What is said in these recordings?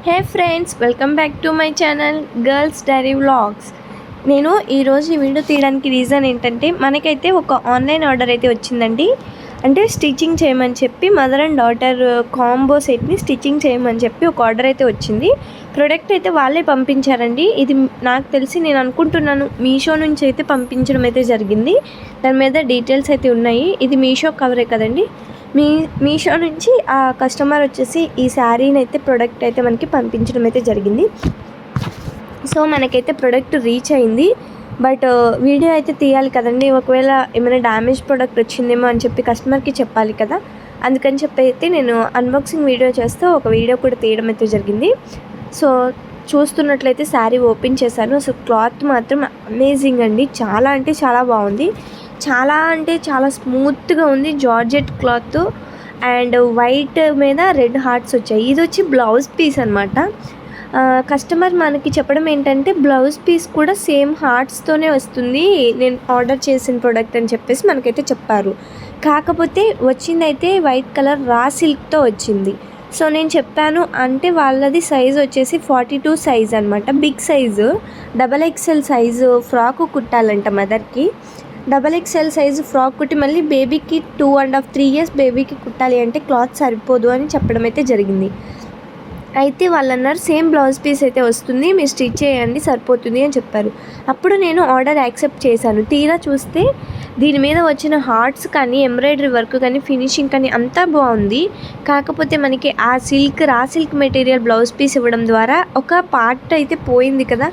Hey friends, welcome back to my channel girls diary vlogs. నేను ఈరోజు ఈ video తీయడానికి రీజన్ ఏంటంటే, మనకైతే ఒక ఆన్లైన్ ఆర్డర్ అయితే వచ్చిందండి. అంటే స్టిచ్చింగ్ చేయమని చెప్పి మదర్ అండ్ డాటర్ కాంబో సెట్ని స్టిచ్చింగ్ చేయమని చెప్పి ఒక ఆర్డర్ అయితే వచ్చింది. ప్రోడక్ట్ అయితే వాళ్ళే పంపించారండి. ఇది నాకు తెలిసి నేను అనుకుంటున్నాను మీషో నుంచి అయితే పంపించడం అయితే జరిగింది. దాని మీద డీటెయిల్స్ అయితే ఉన్నాయి. ఇది మీషో కవరే కదండి. మీషో నుంచి ఆ కస్టమర్ వచ్చేసి ఈ శారీని అయితే ప్రోడక్ట్ అయితే మనకి పంపించడం అయితే జరిగింది. సో మనకైతే ప్రోడక్ట్ రీచ్ అయింది. బట్ వీడియో అయితే తీయాలి కదండి. ఒకవేళ ఏమైనా డ్యామేజ్ ప్రోడక్ట్ వచ్చిందేమో అని చెప్పి కస్టమర్కి చెప్పాలి కదా. అందుకని చెప్పి అయితే నేను అన్బాక్సింగ్ వీడియో చేస్తూ ఒక వీడియో కూడా తీయడం అయితే జరిగింది. సో చూస్తున్నట్లయితే శారీ ఓపెన్ చేశాను. అసలు క్లాత్ మాత్రం అమేజింగ్ అండి. చాలా అంటే చాలా బాగుంది. చాలా అంటే చాలా స్మూత్గా ఉంది. జార్జెట్ క్లాత్ అండ్ వైట్ మీద రెడ్ హార్ట్స్ వచ్చాయి. ఇది వచ్చి బ్లౌజ్ పీస్ అనమాట. కస్టమర్ మనకి చెప్పడం ఏంటంటే బ్లౌజ్ పీస్ కూడా సేమ్ హార్ట్స్తోనే వస్తుంది నేను ఆర్డర్ చేసిన ప్రోడక్ట్ అని చెప్పేసి మనకైతే చెప్పారు. కాకపోతే వచ్చిందైతే వైట్ కలర్ రా సిల్క్తో వచ్చింది. సో నేను చెప్పాను అంటే వాళ్ళది సైజు వచ్చేసి 42 సైజ్ అనమాట. Big size XXL size frock కుట్టాలంట మదర్కి. XXL సైజు ఫ్రాక్ కుట్టి మళ్ళీ బేబీకి 2.5 3 ఇయర్స్ బేబీకి కుట్టాలి అంటే క్లాత్ సరిపోదు అని చెప్పడం అయితే జరిగింది. అయితే వాళ్ళు అన్నారు సేమ్ బ్లౌజ్ పీస్ అయితే వస్తుంది, మీరు స్టిచ్ చేయండి సరిపోతుంది అని చెప్పారు. అప్పుడు నేను ఆర్డర్ యాక్సెప్ట్ చేశాను. తీరా చూస్తే దీని మీద వచ్చిన హార్ట్స్ కానీ ఎంబ్రాయిడరీ వర్క్ కానీ ఫినిషింగ్ కానీ అంతా బాగుంది. కాకపోతే మనకి ఆ raw silk material blouse piece ఇవ్వడం ద్వారా ఒక పార్ట్ అయితే పోయింది కదా.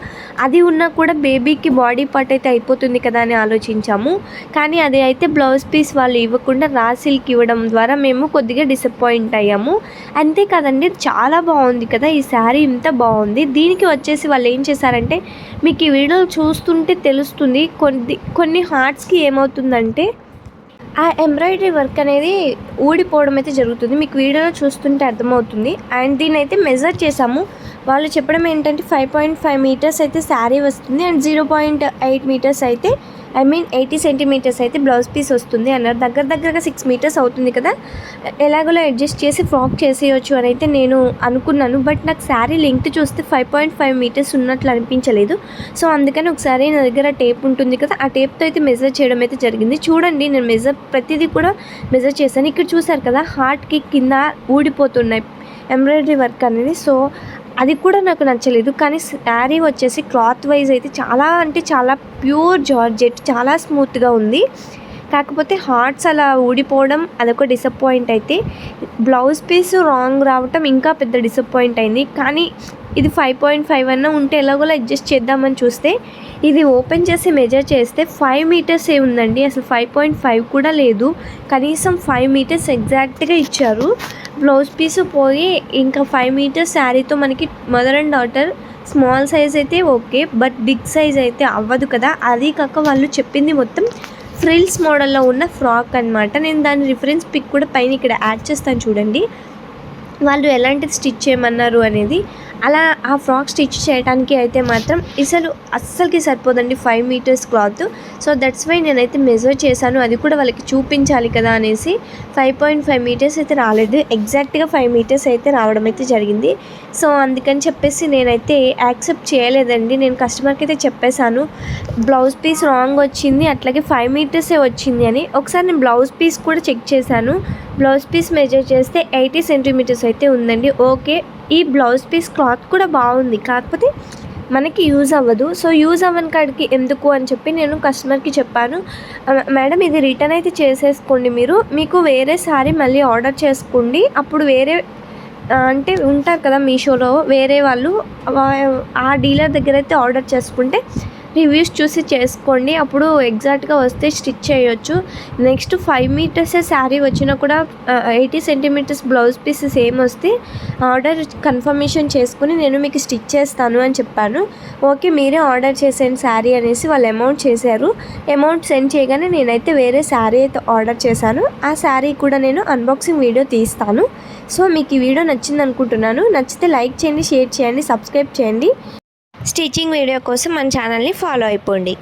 అది ఉన్నా కూడా బేబీకి బాడీ పార్ట్ అయితే అయిపోతుంది కదా అని ఆలోచించాము. కానీ అది అయితే బ్లౌజ్ పీస్ వాళ్ళు ఇవ్వకుండా రా సిల్క్ ఇవ్వడం ద్వారా మేము కొద్దిగా డిసప్పాయింట్ అయ్యాము. అంతే కదండి, చాలా బాగుంది కదా ఈ శారీ, ఇంత బాగుంది. దీనికి వచ్చేసి వాళ్ళు ఏం చేశారంటే మీకు ఈ వీడియో చూస్తుంటే తెలుస్తుంది. కొన్ని హార్ట్స్కి ఏమవుతుందంటే ఆ ఎంబ్రాయిడరీ వర్క్ అనేది ఊడిపోవడం అయితే జరుగుతుంది. మీకు వీడియోలో చూస్తుంటే అర్థమవుతుంది. అండ్ దీని అయితే మెజర్ చేసాము. వాళ్ళు చెప్పడం ఏంటంటే 5.5 మీటర్స్ అయితే శారీ వస్తుంది అండ్ 0.8 మీటర్స్ అయితే 80 సెంటీమీటర్స్ అయితే బ్లౌజ్ పీస్ వస్తుంది అన్నారు. దగ్గరగా 6 మీటర్స్ అవుతుంది కదా. ఎలాగోలా అడ్జస్ట్ చేసి ఫ్రాక్ చేసేయచ్చు అని అయితే నేను అనుకున్నాను. బట్ నాకు శారీ లెంగ్త్ చూస్తే 5.5 మీటర్స్ ఉన్నట్లు అనిపించలేదు. సో అందుకని ఒకసారి నా దగ్గర టేప్ ఉంటుంది కదా, ఆ టేప్తో అయితే మెజర్ చేయడం అయితే జరిగింది. చూడండి, నేను ప్రతిదీ కూడా మెజర్ చేశాను. ఇక్కడ చూసారు కదా, హార్ట్కి కింద ఊడిపోతున్నాయి ఎంబ్రాయిడరీ వర్క్ అనేది. సో అది కూడా నాకు నచ్చలేదు. కానీ శారీ వచ్చేసి క్లాత్ వైజ్ అయితే చాలా అంటే చాలా ప్యూర్ జార్జెట్, చాలా స్మూత్గా ఉంది. కాకపోతే హార్ట్స్ అలా ఊడిపోవడం అదొక డిసప్పాయింట్. అయితే బ్లౌజ్ పీస్ రాంగ్ రావటం ఇంకా పెద్ద డిసప్పాయింట్ అయింది. కానీ ఇది 5.5 అన్న ఉంటే ఎలాగోలా అడ్జస్ట్ చేద్దామని చూస్తే ఇది ఓపెన్ చేసి మెజర్ చేస్తే 5 మీటర్స్ ఏ ఉందండి. అసలు 5.5 కూడా లేదు. కనీసం 5 మీటర్స్ ఎగ్జాక్ట్గా ఇచ్చారు. బ్లౌజ్ పీసు పోయి ఇంకా 5 మీటర్స్ శారీతో మనకి mother and daughter small size అయితే ఓకే, బట్ బిగ్ సైజ్ అయితే అవ్వదు కదా. అది కాక వాళ్ళు చెప్పింది మొత్తం ఫ్రిల్స్ మోడల్లో ఉన్న ఫ్రాక్ అనమాట. నేను దాని రిఫరెన్స్ పిక్ కూడా పైన ఇక్కడ యాడ్ చేస్తాను చూడండి. వాళ్ళు ఎలాంటిది స్టిచ్ చేయమన్నారు అనేది. అలా ఆ ఫ్రాక్ స్టిచ్ చేయడానికి అయితే మాత్రం అస్సలకి సరిపోదండి 5 metres cloth. So that's why నేనైతే మెజర్ చేశాను. అది కూడా వాళ్ళకి చూపించాలి కదా అనేసి 5.5 మీటర్స్ అయితే రాలేదు. ఎగ్జాక్ట్గా 5 మీటర్స్ అయితే రావడం అయితే జరిగింది. సో అందుకని చెప్పేసి నేనైతే యాక్సెప్ట్ చేయలేదండి. నేను కస్టమర్కి అయితే చెప్పేశాను బ్లౌజ్ పీస్ రాంగ్ వచ్చింది, అట్లాగే 5 మీటర్సే వచ్చింది అని. ఒకసారి నేను బ్లౌజ్ పీస్ కూడా చెక్ చేశాను. బ్లౌజ్ పీస్ మెజర్ చేస్తే 80 సెంటీమీటర్స్ అయితే ఉందండి. ఓకే, ఈ బ్లౌజ్ పీస్ క్లాత్ కూడా బాగుంది, కాకపోతే మనకి యూజ్ అవ్వదు. సో యూజ్ అవ్వని కాడికి ఎందుకు అని చెప్పి నేను కస్టమర్కి చెప్పాను. మేడం ఇది రిటర్న్ అయితే చేసేసుకోండి, మీకు వేరే శారీ మళ్ళీ ఆర్డర్ చేసుకోండి. అప్పుడు వేరే అంటే ఉంటారు కదా మీషోలో వేరే వాళ్ళు, ఆ డీలర్ దగ్గర అయితే ఆర్డర్ చేసుకుంటే రివ్యూస్ చూసి చేసుకోండి. అప్పుడు ఎగ్జాక్ట్గా వస్తే స్టిచ్ చేయొచ్చు. నెక్స్ట్ 5 మీటర్స్ శారీ వచ్చినా కూడా 80 సెంటీమీటర్స్ బ్లౌజ్ పీస్ సేమ్ వస్తే ఆర్డర్ కన్ఫర్మేషన్ చేసుకుని నేను మీకు స్టిచ్ చేస్తాను అని చెప్పాను. ఓకే, మీరే ఆర్డర్ చేసేయండి శారీ అనేసి వాళ్ళు అమౌంట్ చేశారు. అమౌంట్ సెండ్ చేయగానే నేనైతే వేరే శారీ అయితే ఆర్డర్ చేశాను. ఆ శారీ కూడా నేను అన్బాక్సింగ్ వీడియో తీస్తాను. సో మీకు ఈ వీడియో నచ్చింది అనుకుంటున్నాను. నచ్చితే లైక్ చేయండి, షేర్ చేయండి, సబ్స్క్రైబ్ చేయండి. స్టిచ్చింగ్ వీడియో కోసం మన ఛానల్ని ఫాలో అయిపోండి.